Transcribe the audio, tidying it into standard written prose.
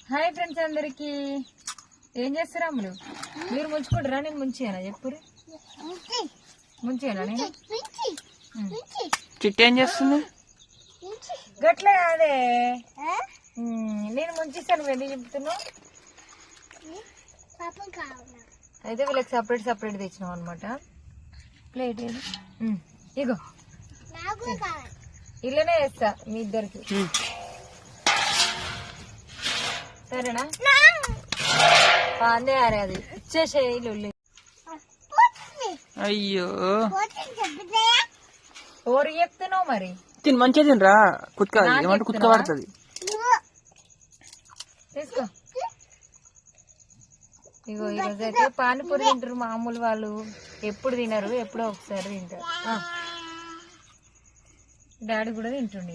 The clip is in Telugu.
హాయ్ ఫ్రెండ్స్ అందరికి ఏం చేస్తారా అమ్ములు మీరు ముంచుకుంటారా నేను ముంచేనా చెప్పురు ముంచేనా నేను చిట్టి ఏం చేస్తుంది గట్ల కాదే నేను ముంచిస్తాను ఎందుకు చెప్తున్నావు అయితే వీళ్ళకి సపరేట్ తెచ్చినాం అనమాట ప్లేట్ ఇగో ఇల్లనే వేస్తా మీ ఇద్దరికి సరేనా అందే అరే అది ఇచ్చేసే ఇల్లు అయ్యో ఓరు చెప్తున్నావు మరి తిని మంచిగా తినరా కుత్క ఏమంటే కుత్క పడుతుంది తీసుకో ఇగో ఈరోజు అయితే పానీపూరి తింటారు మామూలు వాళ్ళు ఎప్పుడు తినరు ఎప్పుడో ఒకసారి తింటారు డాడీ కూడా తింటుండే